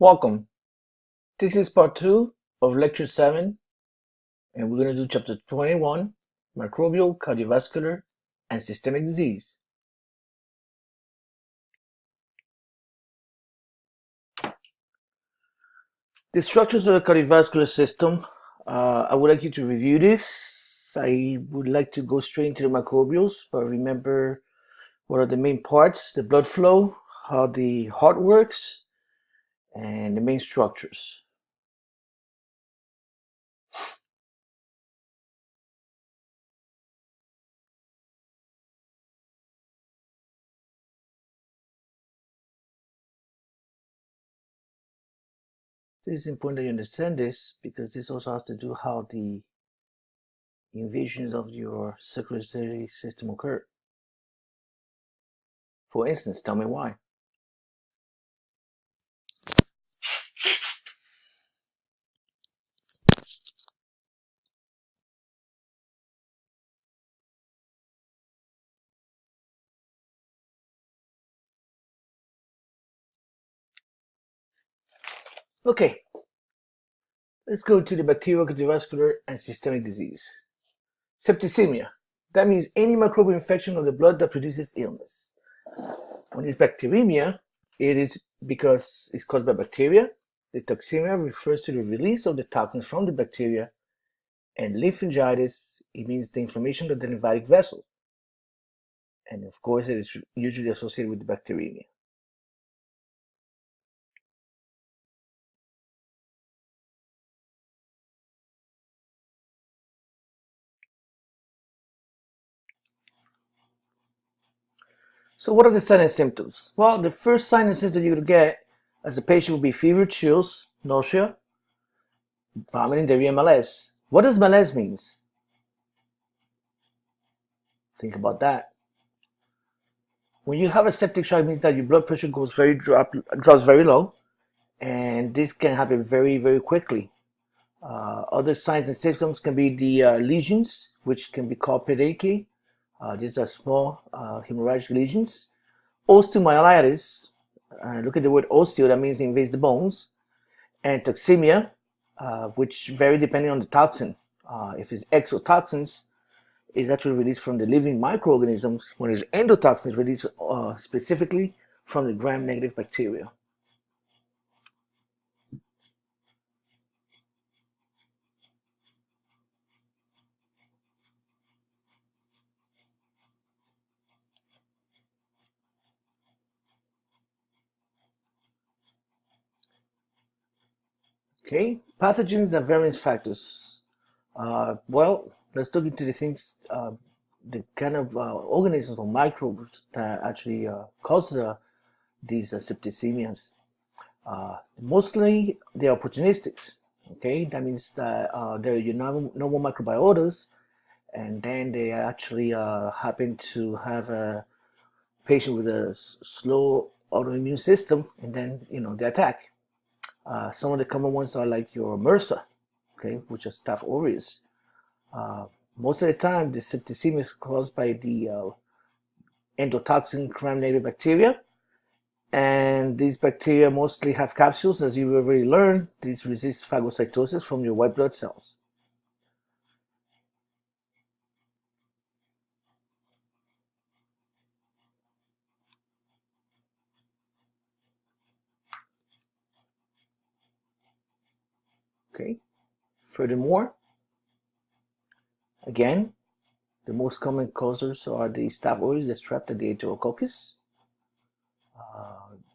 Welcome. This is part 2 of lecture 7, and we're going to do chapter 21, microbial, cardiovascular, and systemic disease. The structures of the cardiovascular system, I would like you to review this. I would like to go straight into the microbials, but remember what are the main parts, the blood flow, how the heart works, and the main structures. This is important that you understand this because this also has to do how the invasions of your circulatory system occur. For instance, tell me why. Okay, let's go to the bacterial, cardiovascular, and systemic disease. Septicemia. That means any microbial infection of the blood that produces illness. When it's bacteremia, it is because it's caused by bacteria. The toxemia refers to the release of the toxins from the bacteria, and lymphangitis, it means the inflammation of the lymphatic vessel. And of course, it is usually associated with the bacteremia. So what are the signs and symptoms? Well, the first sign and symptom you're going to get as a patient will be fever, chills, nausea, vomiting, diarrhea, malaise. What does malaise mean? Think about that. When you have a septic shock, it means that your blood pressure drops very low, and this can happen very, very quickly. Other signs and symptoms can be the lesions, which can be called pediculae. These are small hemorrhagic lesions. Osteomyelitis, look at the word osteo, that means it invades the bones. And toxemia, which vary depending on the toxin. If it's exotoxins, it's actually released from the living microorganisms, when it's endotoxins, released specifically from the gram-negative bacteria. Okay, pathogens and variance factors. Well, let's look into the things, the kind of organisms or microbes that actually cause these septicemias. Mostly they're opportunistics. Okay, that means that they're your normal microbiotas, and then they actually happen to have a patient with a slow autoimmune system, and then they attack. Some of the common ones are like your MRSA, okay, which is Staph aureus. Most of the time, the septicemia is caused by the endotoxin gram-negative bacteria, and these bacteria mostly have capsules, as you already learned. These resist phagocytosis from your white blood cells. Okay. Furthermore, again, the most common causes are the Staph aureus, the Strep, and the Enterococcus.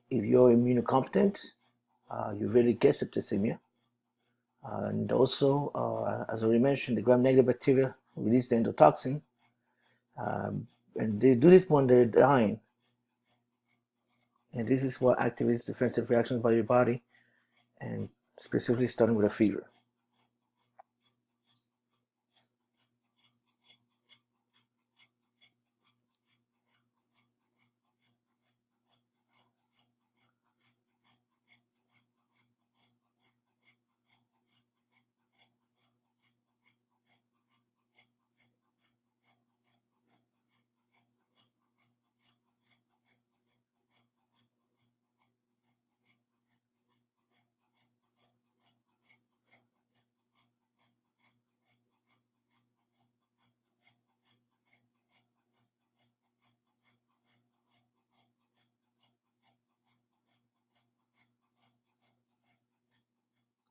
If you're immunocompetent, you really get septicemia. And also, as I already mentioned, the gram-negative bacteria release the endotoxin, and they do this when they're dying. And this is what activates defensive reactions by your body, and specifically starting with a fever.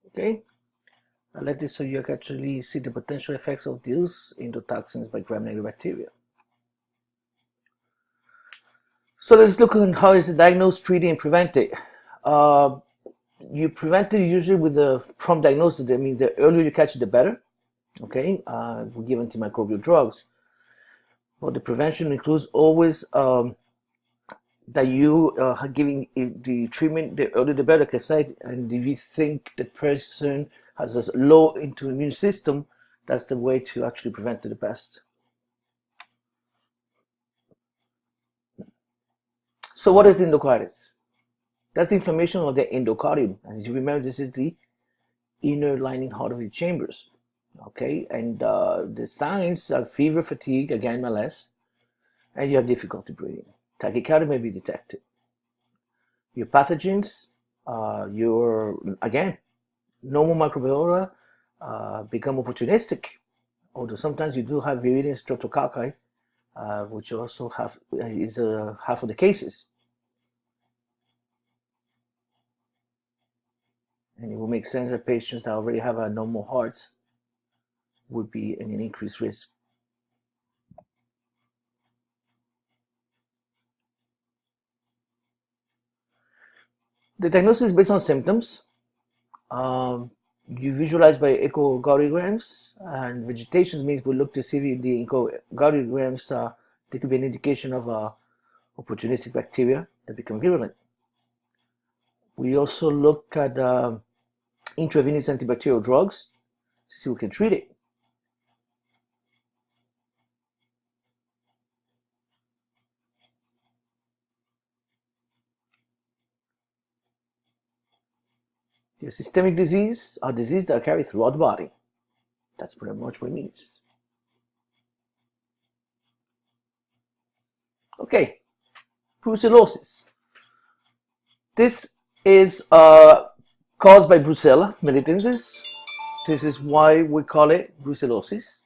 Okay, I like this so you can actually see the potential effects of these endotoxins by gram-negative bacteria. So let's look at how is it diagnosed, treated, and prevented. You prevent it usually with a prompt diagnosis. That means the earlier you catch it, the better. Okay, we give antimicrobial drugs. But the prevention includes always that you are giving the treatment the earlier the better. Like I said, and if you think the person has a low immune system, that's the way to actually prevent it the best. So what is endocarditis? That's the inflammation of the endocardium. As you remember, this is the inner lining heart of your chambers. Okay, and the signs are fever, fatigue, again MLS, and you have difficulty breathing. Tachycardia may be detected. Your pathogens, your, again, normal microbiota become opportunistic, although sometimes you do have viridian streptococci, which also is half of the cases. And it will make sense that patients that already have a normal hearts would be in an increased risk. The diagnosis is based on symptoms. You visualize by echocardiograms, and vegetation means we look to see if the echocardiograms there could be an indication of opportunistic bacteria that become virulent. We also look at intravenous antibacterial drugs to see if we can treat it. The systemic disease are diseases that are carried throughout the body. That's pretty much what it means. Okay, brucellosis. This is caused by Brucella militensis. This is why we call it brucellosis.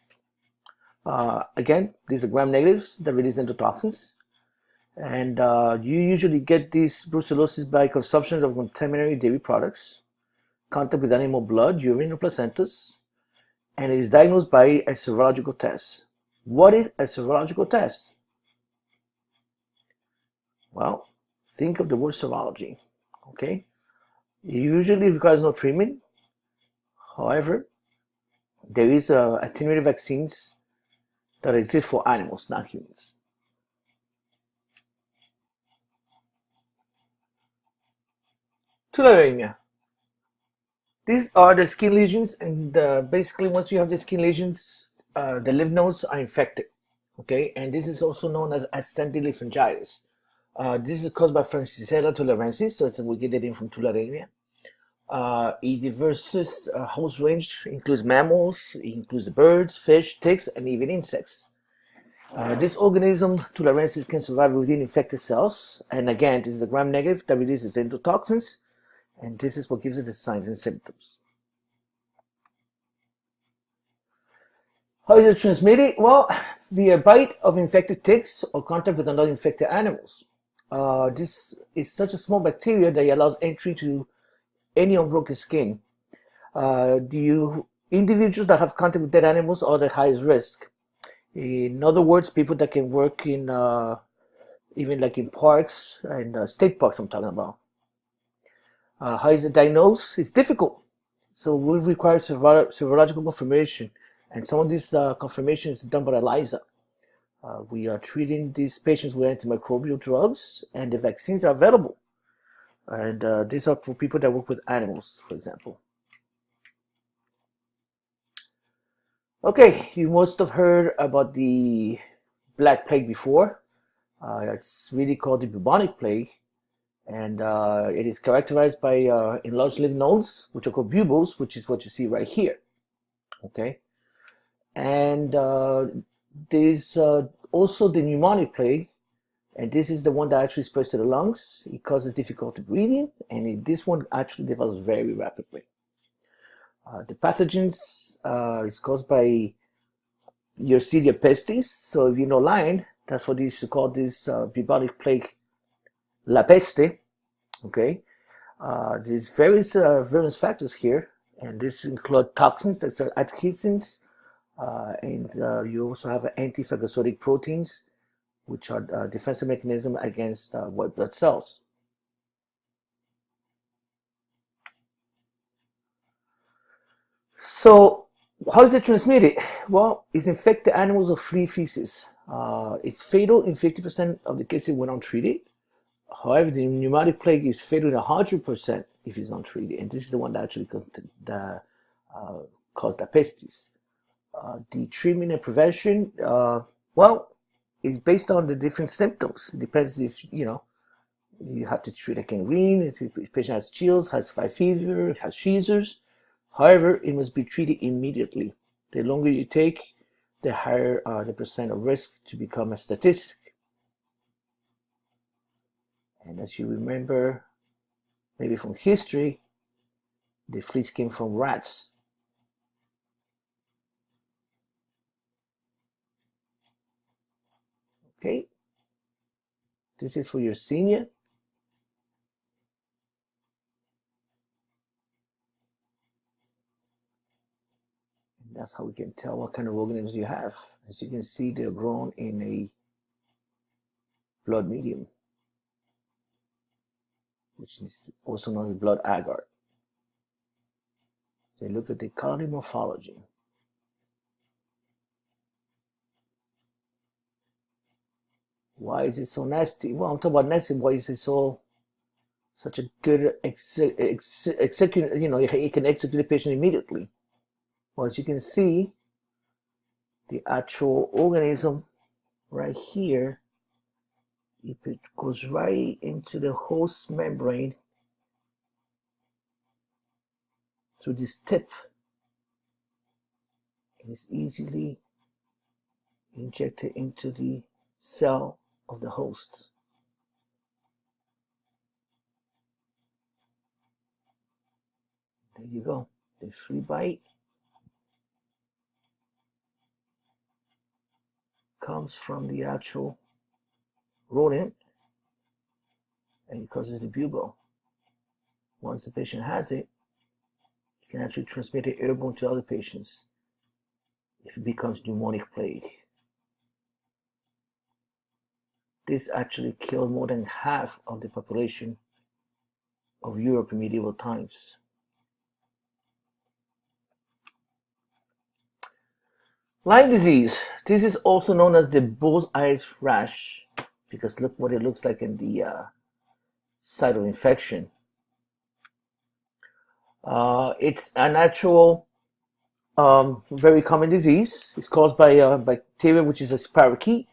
Again, these are gram-negatives that release endotoxins. And you usually get these brucellosis by consumption of contaminated dairy products, contact with animal blood, urine, or placentas, and it is diagnosed by a serological test. What is a serological test? Well, think of the word serology, okay? It usually requires no treatment. However, there is attenuated vaccines that exist for animals, not humans. Tularemia. These are the skin lesions, and basically once you have the skin lesions, the lymph nodes are infected, okay? And this is also known as ascending lymphangitis. This is caused by Francisella tularensis, so we get it in from tularemia. It diverses host range, includes mammals, it includes birds, fish, ticks, and even insects. This organism, tularensis, can survive within infected cells, and again, this is a gram-negative that releases endotoxins, and this is what gives it the signs and symptoms. How is it transmitted? Well, via bite of infected ticks or contact with another infected animals. This is such a small bacteria that it allows entry to any unbroken skin. The individuals that have contact with dead animals are the highest risk. In other words, people that can work in even like in parks and state parks I'm talking about. How is it diagnosed? It's difficult. So we require serological confirmation, and some of this confirmation is done by ELISA. We are treating these patients with antimicrobial drugs, and the vaccines are available. And these are for people that work with animals, for example. Okay, you must have heard about the Black Plague before. It's really called the bubonic plague, and it is characterized by enlarged lymph nodes, which are called buboes, which is what you see right here. Okay, and there's also the pneumonic plague, and this is the one that actually spreads to the lungs. It causes difficulty breathing, and this one actually develops very rapidly. The pathogens is caused by Yersinia pestis. So if you know Lyme, that's what they used to call this bubonic plague, La Peste. Okay, there's various virulence factors here, And this includes toxins that are adhesins, and you also have anti-phagocytic proteins, which are defensive mechanism against white blood cells. So how is it transmitted? Well, it's infected animals of flea feces. It's fatal in 50% of the cases when untreated. However, the pneumatic plague is fatal in 100% if it's untreated, and this is the one that actually caused the pestis. The treatment and prevention, well, is based on the different symptoms. It depends if, you have to treat a gangrene, if the patient has chills, has fever, has seizures. However, it must be treated immediately. The longer you take, the higher the percent of risk to become a statistic. And as you remember, maybe from history, the fleas came from rats. Okay, this is for your senior. And that's how we can tell what kind of organisms you have. As you can see, they're grown in a blood medium, which is also known as blood agar. They look at the colony morphology. Why is it so nasty? Well, I'm talking about nasty. Why is it such a good execute? It can execute the patient immediately. Well, as you can see, the actual organism right here, if it goes right into the host membrane through this tip, it is easily injected into the cell of the host. There you go, the flea bite comes from the actual rodent and it causes the bubo. Once the patient has it, you can actually transmit it airborne to other patients if it becomes pneumonic plague. This actually killed more than half of the population of Europe in medieval times. Lyme disease. This is also known as the bull's eyes rash because look what it looks like in the site of infection. It's a natural, very common disease. It's caused by a bacteria, which is a spirochete,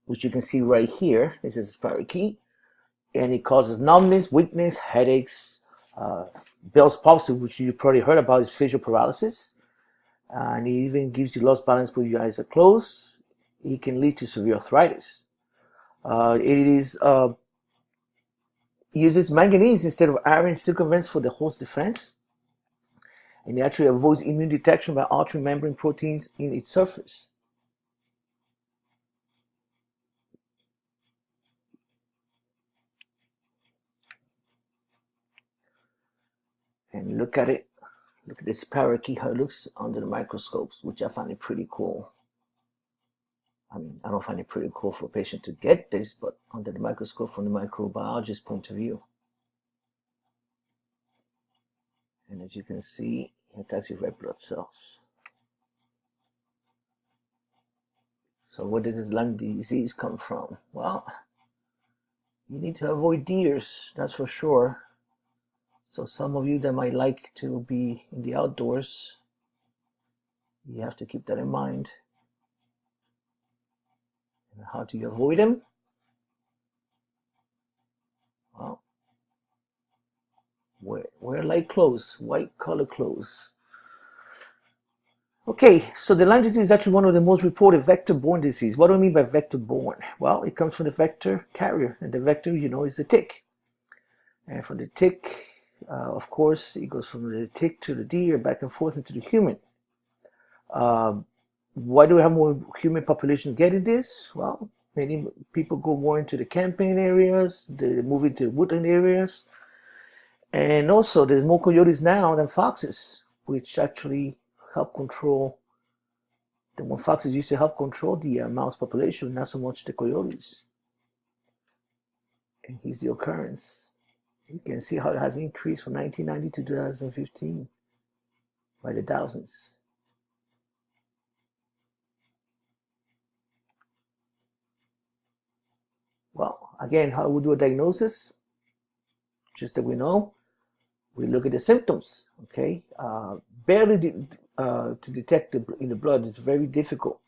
which you can see right here. This is a spirochete, and it causes numbness, weakness, headaches, Bell's palsy, which you probably heard about, is visual paralysis. And it even gives you lost balance when your eyes are closed. It can lead to severe arthritis. It uses manganese instead of iron, circumvents for the host defense, and it actually avoids immune detection by altering membrane proteins in its surface. And look at it. Look at this parakeet, how it looks under the microscopes, which I find it pretty cool. I mean, I don't find it pretty cool for a patient to get this, but under the microscope from the microbiologist point of view. And as you can see, it attacks your red blood cells. So where does this Lyme disease come from? Well, you need to avoid deers, that's for sure. So some of you that might like to be in the outdoors, you have to keep that in mind. And how do you avoid them? Well, wear light clothes, white color clothes. Okay, so the Lyme disease is actually one of the most reported vector-borne disease. What do I mean by vector-borne? Well, it comes from the vector carrier, and the vector, is the tick. And from the tick, of course, it goes from the tick to the deer, back and forth into the human. Why do we have more human population getting this? Well, many people go more into the campaign areas, they move into woodland areas, and also there's more coyotes now than foxes. which actually help control, the one foxes used to help control the mouse population, not so much the coyotes. And here's the occurrence. You can see how it has increased from 1990 to 2015 by the thousands. Well, again, how we do a diagnosis? Just that we know, we look at the symptoms, okay? Barely to detect in the blood is very difficult.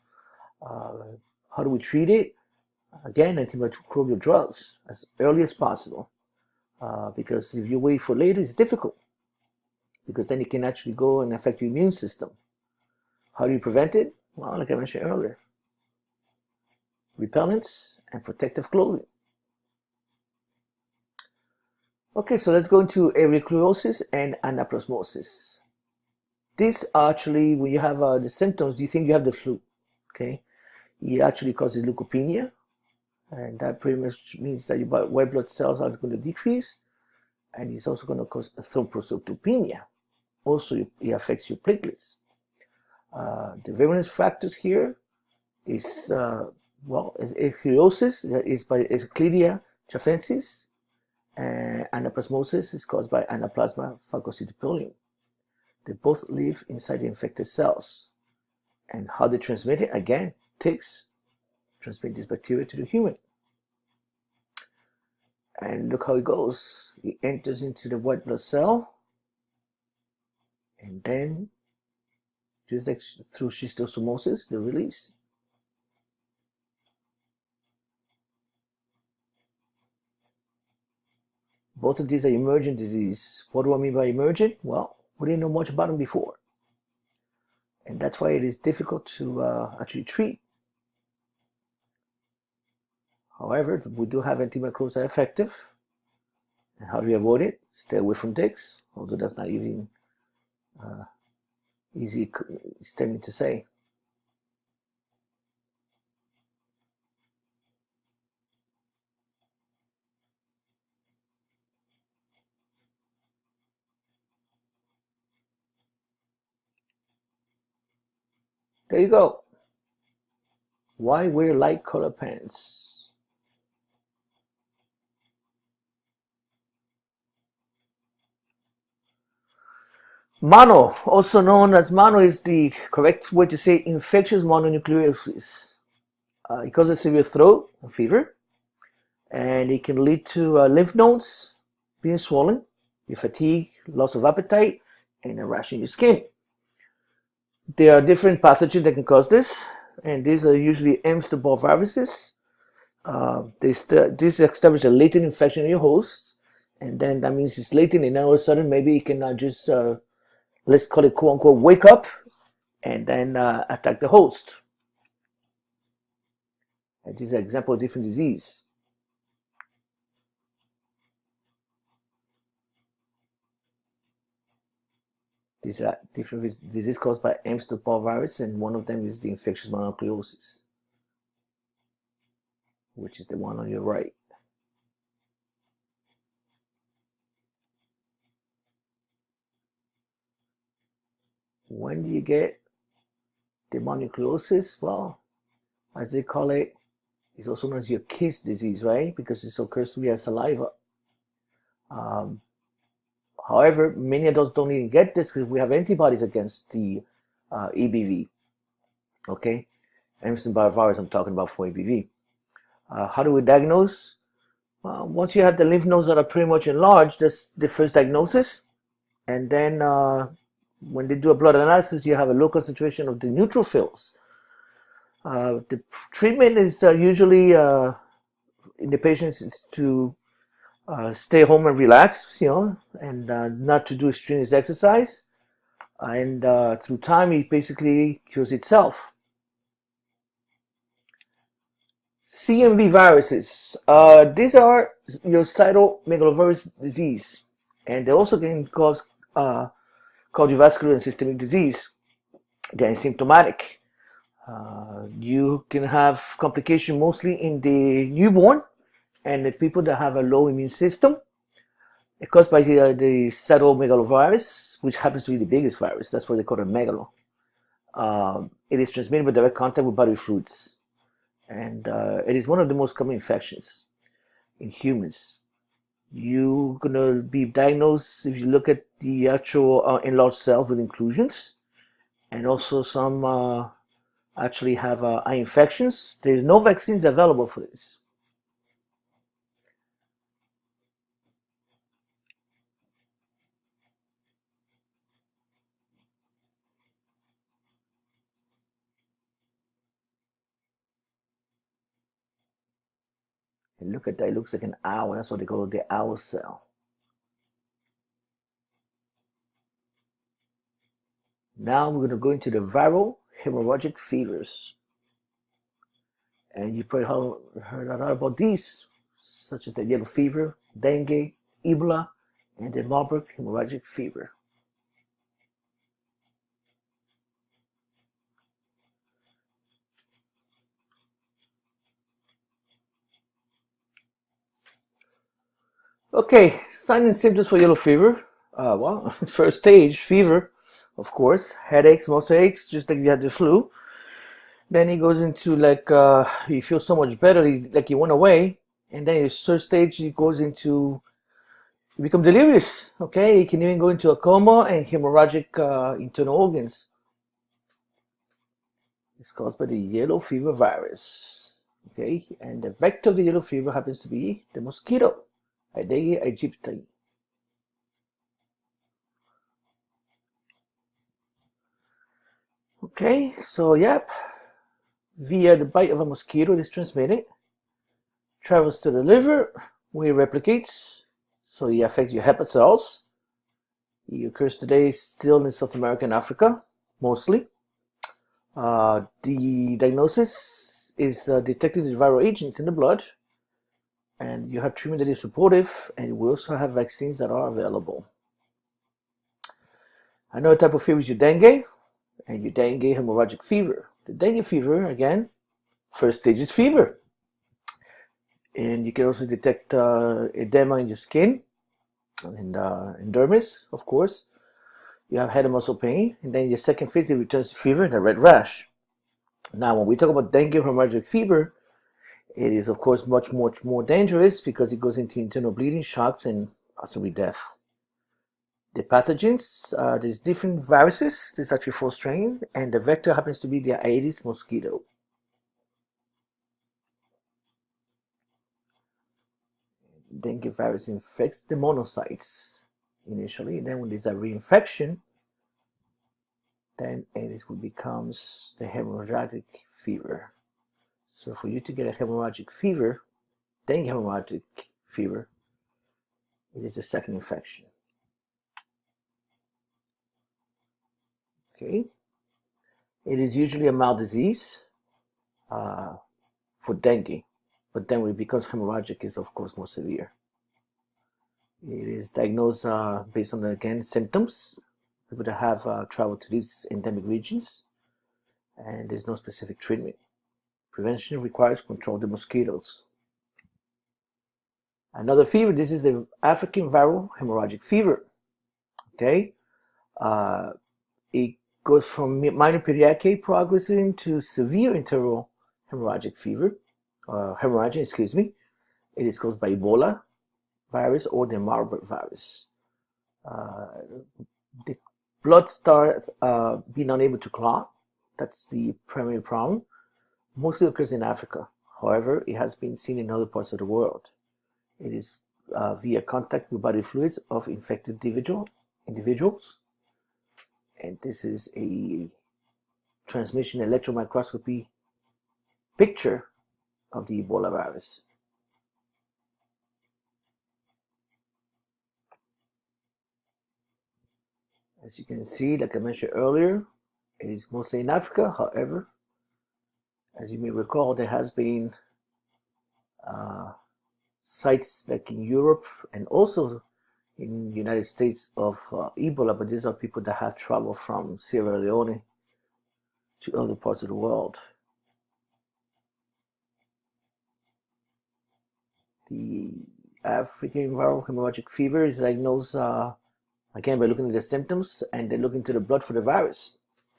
How do we treat it? Again, antimicrobial drugs as early as possible, because if you wait for later, it's difficult, because then it can actually go and affect your immune system. How do you prevent it? Well, like I mentioned earlier, repellents and protective clothing. Okay, so let's go into ehrlichiosis and anaplasmosis. This actually, when you have the symptoms, you think you have the flu, okay? It actually causes leukopenia, and that pretty much means that your white blood cells are going to decrease, and it's also going to cause thrombocytopenia. Also, it affects your platelets. The various factors here is, well, is ehrlichiosis is by Escherichia cholerae, and anaplasmosis is caused by Anaplasma phagocytophilium. They both live inside the infected cells. And how they transmit it? Again, ticks transmit this bacteria to the human. And look how it goes. It enters into the white blood cell, and then, just like through schistosomosis, they release. Both of these are emergent disease. What do I mean by emergent? Well, we didn't know much about them before. And that's why it is difficult to actually treat. However, we do have antimicrobials that are effective. And how do we avoid it? Stay away from ticks, although that's not even easy statement to say. There you go. Why wear light color pants? Mono, also known as mono, is the correct way to say infectious mononucleosis. It causes severe throat and fever, and it can lead to lymph nodes being swollen, your fatigue, loss of appetite, and a rash in your skin. There are different pathogens that can cause this, and these are usually Epstein-Barr viruses. This establish a latent infection in your host, and then that means it's latent, and then all of a sudden maybe it can just, let's call it quote unquote, wake up, and then attack the host. And this is an example of different disease. These are different diseases caused by Epstein-Barr virus, and one of them is the infectious mononucleosis, which is the one on your right. When do you get the mononucleosis? Well, as they call it, it's also known as your kiss disease, right? Because it occurs via saliva. However, many adults don't even get this because we have antibodies against the EBV. Okay, Epstein-Barr virus I'm talking about for EBV. How do we diagnose? Once you have the lymph nodes that are pretty much enlarged, that's the first diagnosis. And then when they do a blood analysis, you have a low concentration of the neutrophils. The treatment is usually in the patients is to stay home and relax, and not to do strenuous exercise. And through time, it basically cures itself. CMV viruses. These are your cytomegalovirus disease, and they also can cause cardiovascular and systemic disease. They're asymptomatic. You can have complication mostly in the newborn and the people that have a low immune system. It's caused by the cytomegalovirus, which happens to be the biggest virus. That's why they call it megalo. It is transmitted by direct contact with bodily fluids, and it is one of the most common infections in humans. You're gonna be diagnosed if you look at the actual enlarged cells with inclusions, and also some actually have eye infections. There's no vaccines available for this. And look at that, it looks like an owl. That's what they call the owl cell. Now we're going to go into the viral hemorrhagic fevers. And you probably heard a lot about these, such as the yellow fever, dengue, Ebola, and the Marburg hemorrhagic fever. Okay, signs and symptoms for yellow fever. Well, first stage, fever, of course, headaches, muscle aches, just like you had the flu. Then it goes into like you feel so much better, like you went away. And then your third stage, it goes into you become delirious. Okay, you can even go into a coma and hemorrhagic internal organs. It's caused by the yellow fever virus. Okay, and the vector of the yellow fever happens to be the mosquito, Aedes aegypti. Okay, so yep, via the bite of a mosquito, it is transmitted, travels to the liver, where it replicates, so it affects your hepatic cells. It occurs today still in South America and Africa, mostly. The diagnosis is detecting the viral agents in the blood, and you have treatment that is supportive, and we also have vaccines that are available. Another type of fever is your dengue, and your dengue hemorrhagic fever. The dengue fever, again, first stage is fever. And you can also detect edema in your skin, and in dermis, of course. You have head and muscle pain, and then your second phase, it returns to fever and a red rash. Now, when we talk about dengue hemorrhagic fever, it is, of course, much more dangerous because it goes into internal bleeding, shocks, and possibly death. The pathogens, there's different viruses. There's actually 4 strains, and the vector happens to be the Aedes mosquito. Dengue virus infects the monocytes initially, and then when there's a reinfection, then Aedes becomes the hemorrhagic fever. So for you to get a hemorrhagic fever, dengue hemorrhagic fever, it is a second infection. Okay, it is usually a mild disease for dengue, but then when it becomes hemorrhagic, is of course more severe. It is diagnosed based on, again, symptoms. People that have traveled to these endemic regions, and there's no specific treatment. Prevention requires control the mosquitoes. Another fever, this is the African viral hemorrhagic fever. Okay, it goes from minor pediatric progressing to severe internal hemorrhagic fever, hemorrhagia, excuse me. It is caused by Ebola virus or the Marburg virus. The blood starts being unable to clot. That's the primary problem. Mostly occurs in Africa. However, it has been seen in other parts of the world. It is via contact with body fluids of infected individuals. And this is a transmission electron microscopy picture of the Ebola virus. As you can see, like I mentioned earlier, it is mostly in Africa. However, as you may recall, there has been sites like in Europe and also in the United States of Ebola, but these are people that have traveled from Sierra Leone to other parts of the world. The African viral hemorrhagic fever is diagnosed again by looking at the symptoms and then looking to the blood for the virus.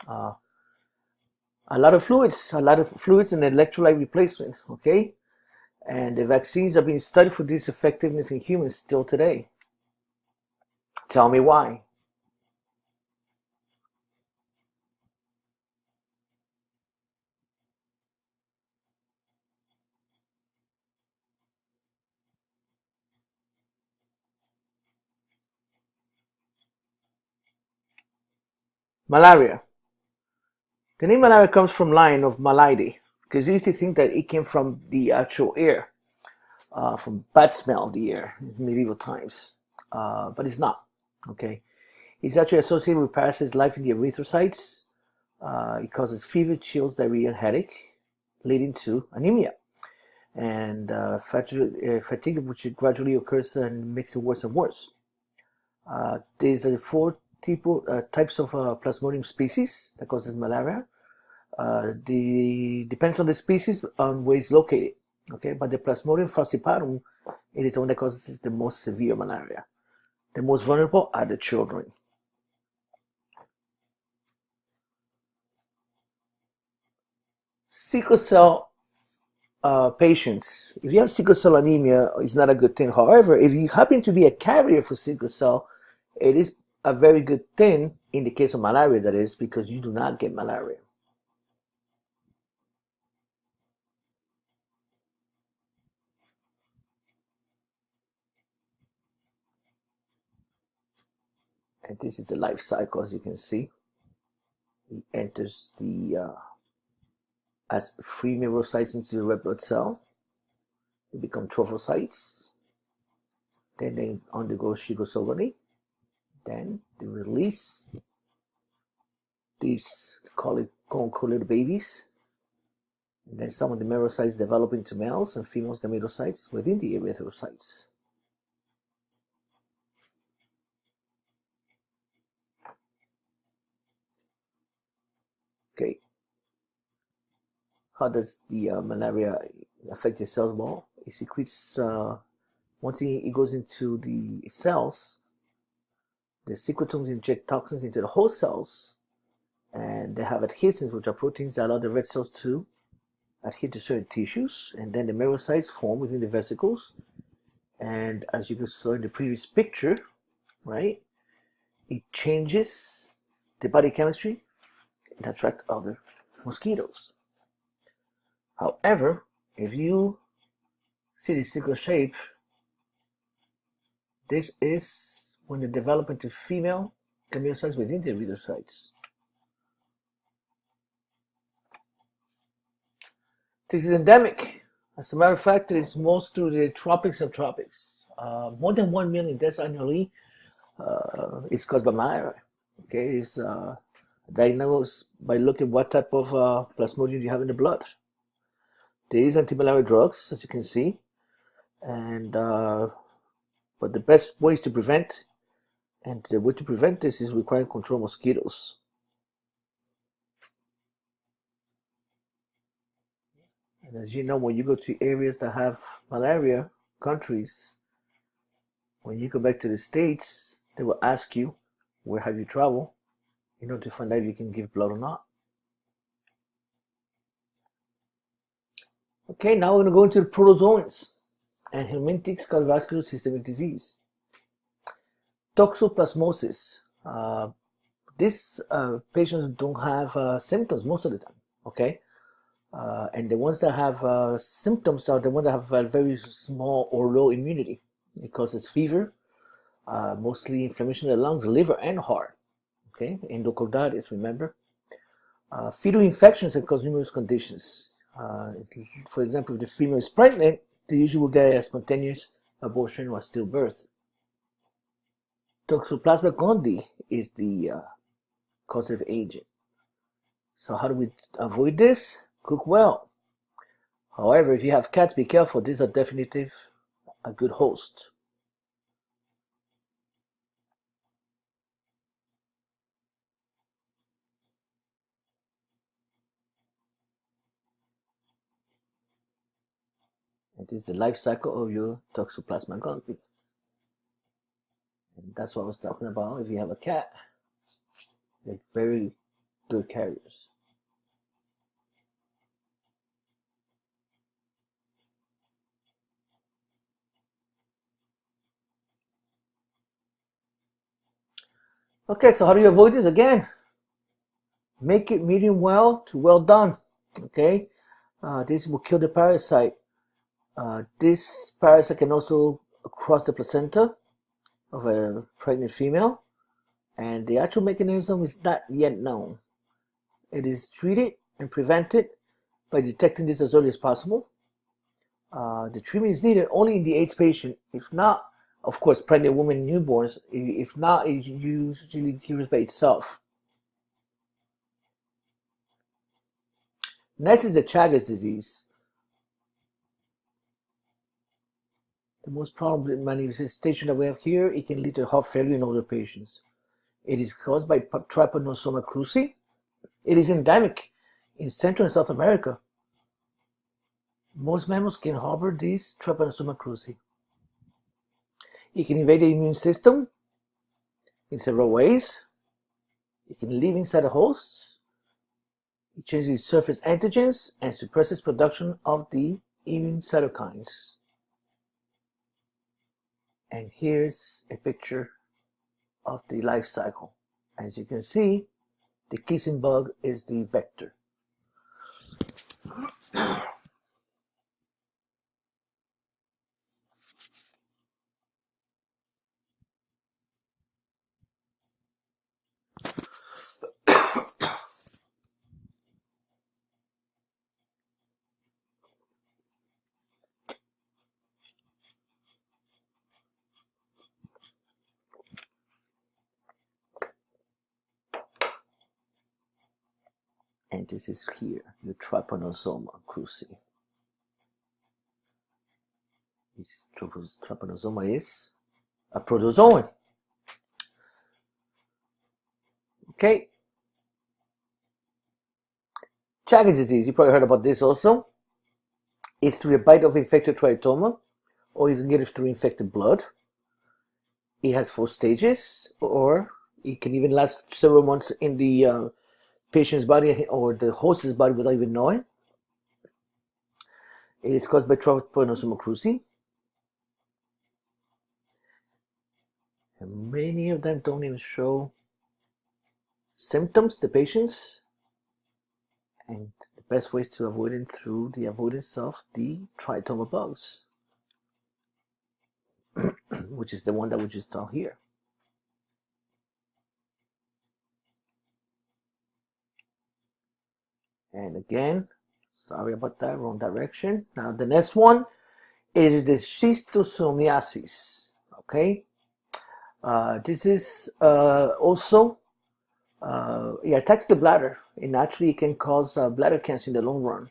Uh, a lot of fluids and electrolyte replacement. Okay, and the vaccines are being studied for this effectiveness in humans still today. Tell me why. Malaria. The name malaria comes from line of malady, because you used to think that it came from the actual air, from bad smell of the air in medieval times, but it's not. Okay, it's actually associated with parasites life in the erythrocytes. It causes fever, chills, diarrhea, and headache, leading to anemia and fatigue, which gradually occurs and makes it worse and worse. There's four types of Plasmodium species that causes malaria. Depends on the species on where it's located. Okay, but the Plasmodium falciparum, it is the one that causes the most severe malaria. The most vulnerable are the children. Sickle cell patients, if you have sickle cell anemia, it's not a good thing. However, if you happen to be a carrier for sickle cell, it is a very good thing in the case of malaria, that is, because you do not get malaria. And this is the life cycle, as you can see. It enters as free neurocytes into the red blood cell. They become trophocytes. Then they undergo shigosogony. Then they release these, call it little babies. And then some of the merocytes develop into males and females gametocytes within the erythrocytes. Okay. How does the malaria affect your cells? Well, it secretes, once it goes into the cells, the secretomes inject toxins into the host cells, and they have adhesins, which are proteins that allow the red cells to adhere to certain tissues, and then the merocytes form within the vesicles. And as you saw in the previous picture, right, it changes the body chemistry and attract other mosquitoes. However, if you see the sickle shape, this is when they develop into female gametocytes within the erythrocytes. This is endemic. As a matter of fact, it's most through the tropics of tropics. More than 1 million deaths annually is caused by malaria. Okay, it's diagnosed by looking what type of plasmodium you have in the blood. There is anti-malaria drugs, as you can see, and but the best ways to prevent, and the way to prevent this is requiring control mosquitoes. And as you know, when you go to areas that have malaria countries, when you go back to the States, they will ask you, where have you traveled, in order to find out if you can give blood or not. Okay, now we're going to go into the protozoans and helminthic cardiovascular systemic disease. Toxoplasmosis. These patients don't have symptoms most of the time, okay? And the ones that have symptoms are the ones that have a very small or low immunity. It causes fever, mostly inflammation of the lungs, liver, and heart. Okay, endocarditis, remember. Fetal infections can cause numerous conditions. For example, if the female is pregnant, they usually will get a spontaneous abortion or stillbirth. Toxoplasma gondii is the causative agent. So how do we avoid this? Cook well. However, if you have cats, be careful. These are definitely a good host. And this is the life cycle of your Toxoplasma gondii. And that's what I was talking about. If you have a cat, they're very good carriers. Okay, so how do you avoid this? Again, make it medium well to well done. Okay, this will kill the parasite. This parasite can also cross the placenta of a pregnant female, and the actual mechanism is not yet known. It is treated and prevented by detecting this as early as possible. The treatment is needed only in the AIDS patient. If not, of course, pregnant women and newborns. If not, it usually cures by itself. Next is the Chagas disease. The most prominent manifestation that we have here, it can lead to heart failure in older patients. It is caused by Trypanosoma cruzi. It is endemic in Central and South America. Most mammals can harbor this Trypanosoma cruzi. It can invade the immune system in several ways. It can live inside the hosts. It changes surface antigens and suppresses production of the immune cytokines. And here's a picture of the life cycle. As you can see, the kissing bug is the vector. And this is here, the Trypanosoma cruzi. This Trypanosoma is a protozoan. Okay. Chagas disease, you probably heard about this also. It's through a bite of infected tryptoma, or you can get it through infected blood. It has 4 stages, or it can even last several months in the patient's body or the host's body without even knowing. It is caused by Trypanosoma cruzi. And many of them don't even show symptoms, the patients. And the best way is to avoid it through the avoidance of the tryptoma bugs, which is the one that we just saw here. And again, sorry about that, wrong direction. Now the next one is the schistosomiasis. Okay, this is also it attacks the bladder, and actually it can cause bladder cancer in the long run.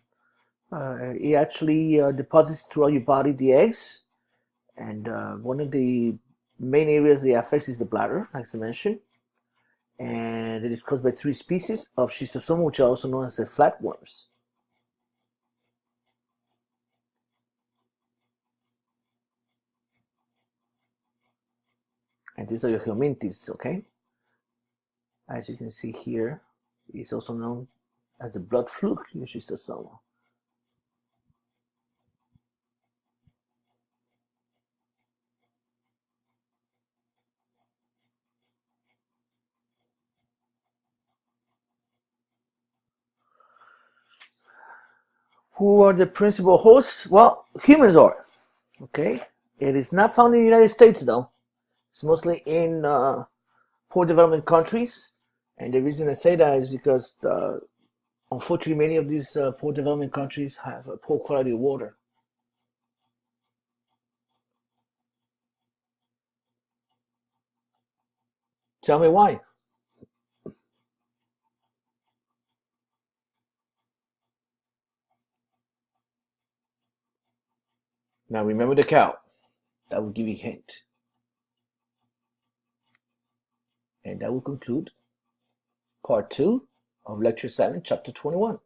It actually deposits throughout your body the eggs, and one of the main areas it affects is the bladder, as I mentioned. And it is caused by 3 species of schistosoma, which are also known as the flatworms. And these are your helminthes, okay? As you can see here, it's also known as the blood fluke schistosoma. Who are the principal hosts? Well, humans are, okay? It is not found in the United States though. It's mostly in poor development countries. And the reason I say that is because unfortunately many of these poor development countries have a poor quality of water. Tell me why. Now remember the cow. That will give you a hint. And that will conclude part 2 of lecture 7, chapter 21.